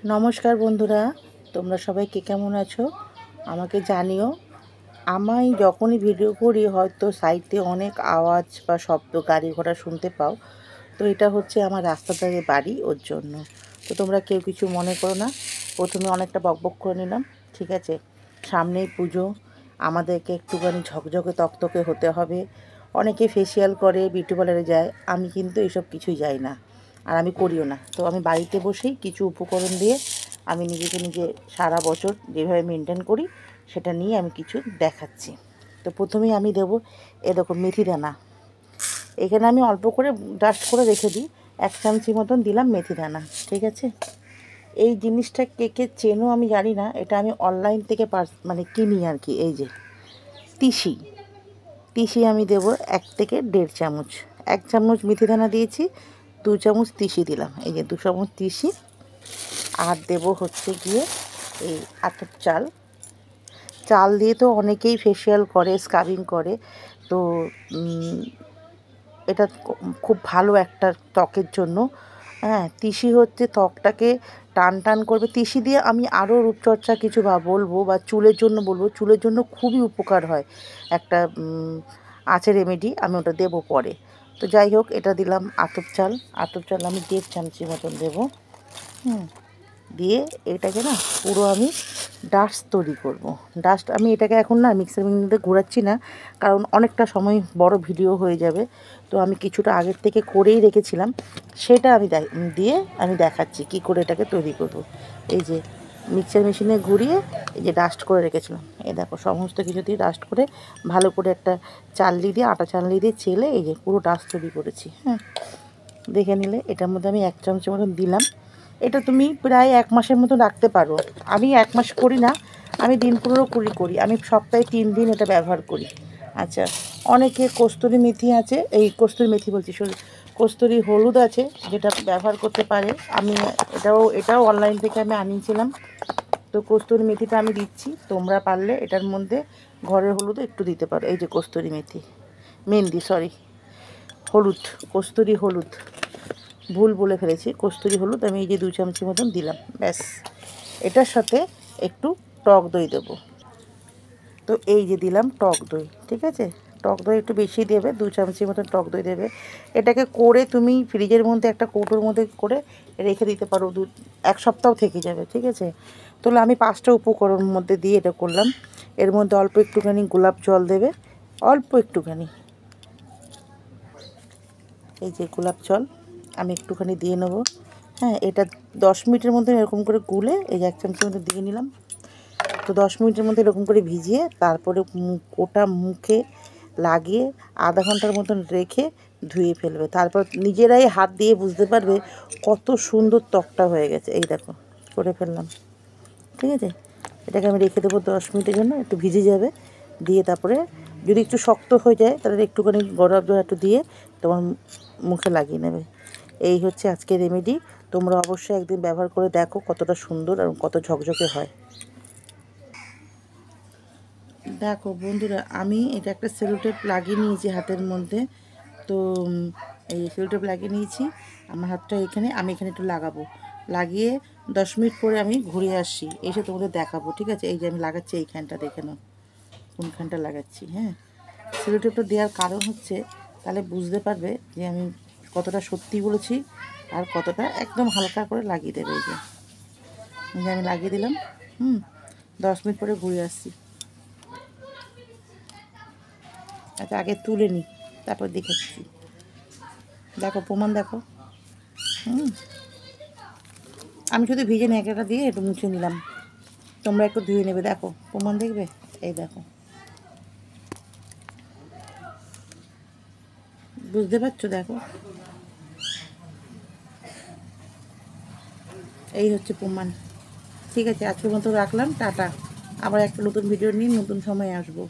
নমস্কার বন্ধুরা, তোমরা সবাই কে কেমন আছো আমাকে জানিও। আমি যখনই ভিডিও করি হয়তো সাইডে অনেক আওয়াজ বা শব্দ গাড়ি ঘোড়া শুনতে পাও, তো এটা হচ্ছে আমার রাস্তার ধারে বাড়ি, ওর জন্য। তো তোমরা কেউ কিছু মনে করো না। প্রথমে অনেকটা বকবক করে নিলাম, ঠিক আছে। সামনেই পুজো, আমাদেরকে একটুখানি ঝকঝকে তকতকে হতে হবে। অনেকে ফেসিয়াল করে, বিউটি পার্লারে যায়, আমি কিন্তু এসব কিছুই যাই না, আর আমি করিও না। তো আমি বাড়িতে বসেই কিছু উপকরণ দিয়ে আমি নিজেকে নিজে সারা বছর যেভাবে মেনটেন করি সেটা নিয়ে আমি কিছু দেখাচ্ছি। তো প্রথমেই আমি দেবো দেখো মেথি দানা। এখানে আমি অল্প করে ডাস্ট করে রেখে দিই, 1 চামচি মতন দিলাম মেথি দানা, ঠিক আছে। এই জিনিসটা কে কে চেনো আমি জানি না, এটা আমি অনলাইন থেকে কিনি আর কি। এই যে তিসি, তিসি আমি দেবো 1 থেকে 1.5 চামচ। 1 চামচ মেথি দানা দিয়েছি, 2 চামচ তিসি দিলাম, এই যে 2 চামচ তিসি। আর দেবো হচ্ছে গিয়ে এই আতপ চাল। চাল দিয়ে তো অনেকেই ফেসিয়াল করে, স্ক্রাবিং করে। তো এটা খুব ভালো একটা ত্বকের জন্য। হ্যাঁ, তিসি হচ্ছে ত্বকটাকে টান টান করবে। তিসি দিয়ে আমি আরও রূপচর্চা কিছু বলবো, বা চুলের জন্য বলবো। চুলের জন্য খুবই উপকার হয়, একটা আছে রেমেডি, আমি ওটা দেবো পরে। তো যাই হোক, এটা দিলাম আতপ চাল। আতপ চাল আমি 1.5 চামচি মতন দেবো। দিয়ে এটাকে না পুরো আমি ডাস্ট তৈরি করব। ডাস্ট আমি এটাকে এখন না মিক্সার গ্রাইন্ডারে ঘোরাচ্ছি না, কারণ অনেকটা সময় বড় ভিডিও হয়ে যাবে। তো আমি কিছুটা আগের থেকে করেই রেখেছিলাম, সেটা আমি দিয়ে আমি দেখাচ্ছি কি করে এটাকে তৈরি করব। এই যে মিক্সার মেশিনে ঘুরিয়ে এই যে ডাস্ট করে রেখেছিলাম, এই দেখো সমস্ত কিছু দিয়ে ডাস্ট করে ভালো করে একটা চালনি দিয়ে, আটা চালনি দিয়ে চেলে এই যে পুরো ডাস্ট তৈরি করেছি। হ্যাঁ, দেখে নিলে এটার মধ্যে আমি 1 চামচের মতন দিলাম। এটা তুমি প্রায় 1 মাসের মতো রাখতে পারো। আমি 1 মাস করি না, আমি দিন 15 করি। আমি সপ্তাহে 3 দিন এটা ব্যবহার করি। আচ্ছা, অনেকে কস্তুরি মেথি আছে, এই কস্তুরি মেথি বলছি, কস্তুরি হলুদ আছে, যেটা ব্যবহার করতে পারে। আমি এটাও অনলাইন থেকে আমি আনিয়েছিলাম। তো কস্তুরি মেথিটা আমি দিচ্ছি, তোমরা পারলে এটার মধ্যে ঘরের হলুদও একটু দিতে পারো। এই যে কস্তুরি মেথি, হলুদ, কস্তুরি হলুদ, ভুল বলে ফেলেছি, কস্তুরি হলুদ আমি এই যে 2 চামচি মতন দিলাম, ব্যাস। এটার সাথে একটু টক দই দেবো। তো এই যে দিলাম টক দই, ঠিক আছে। টক দই একটু বেশি দেবে, 2 চামচি মতন টক দই দেবে। এটাকে করে তুমি ফ্রিজের মধ্যে একটা কৌটোর মধ্যে করে রেখে দিতে পারো, 1 সপ্তাহ থেকে যাবে, ঠিক আছে। তাহলে আমি 5টা উপকরণের মধ্যে দিয়ে এটা করলাম। এর মধ্যে অল্প একটুখানি গোলাপ জল দেবে, অল্প একটুখানি, এই যে গোলাপ জল আমি একটুখানি দিয়ে নেবো। হ্যাঁ, এটা 10 মিনিটের মধ্যে এরকম করে গুলে এই যে 1 চামচের মধ্যে দিয়ে নিলাম। তো 10 মিনিটের মধ্যে এরকম করে ভিজিয়ে তারপরে গোটা মুখে লাগিয়ে আধা ঘন্টার মতন রেখে ধুয়ে ফেলবে। তারপর নিজেরাই হাত দিয়ে বুঝতে পারবে কত সুন্দর ত্বকটা হয়ে গেছে। এই দেখো করে ফেললাম, ঠিক আছে। এটাকে আমি রেখে দেবো 10 মিনিটের জন্য, একটু ভিজে যাবে। দিয়ে তারপরে যদি একটু শক্ত হয়ে যায় তাহলে একটুখানি গরম জল একটু দিয়ে তোমার মুখে লাগিয়ে নেবে। এই হচ্ছে আজকের রেমেডি। তোমরা অবশ্যই একদিন ব্যবহার করে দেখো কতটা সুন্দর আর কত ঝকঝকে হয়। দেখো বন্ধুরা, আমি এটা একটা সেলোটেপ লাগিয়ে নিয়েছি হাতের মধ্যে। তো এই সেলোটেপ লাগিয়ে নিয়েছি, আমার হাতটা এখানে, আমি এখানে একটু লাগাবো। লাগিয়ে 10 মিনিট পরে আমি ঘুরে আসি, এসে তোমাদের দেখাবো, ঠিক আছে। এই যে আমি লাগাচ্ছি এইখানটা, দেখে নাও কোনখানটা লাগাচ্ছি। হ্যাঁ, সেলোটেপটা দেওয়ার কারণ হচ্ছে তাহলে বুঝতে পারবে যে আমি কতটা সত্যি বলেছি আর কতটা একদম হালকা করে লাগিয়ে দেবে। এই যে আমি লাগিয়ে দিলাম। 10 মিনিট পরে ঘুরে আসছি। আচ্ছা, আগে তুলে নিই, তারপর দেখাচ্ছি। দেখো প্রমাণ দেখো। আমি শুধু ভিজে ন্যাকড়াটা দিয়ে একটু মুছে নিলাম, তোমরা একটু ধুয়ে নেবে, দেখো প্রমাণ দেখবে। এই দেখো, বুঝতে পারছো? দেখো, এই হচ্ছে প্রমাণ। ঠিক আছে, আজকের মতো রাখলাম, টাটা। আবার একটা নতুন ভিডিও নিয়ে নতুন সময় আসবো।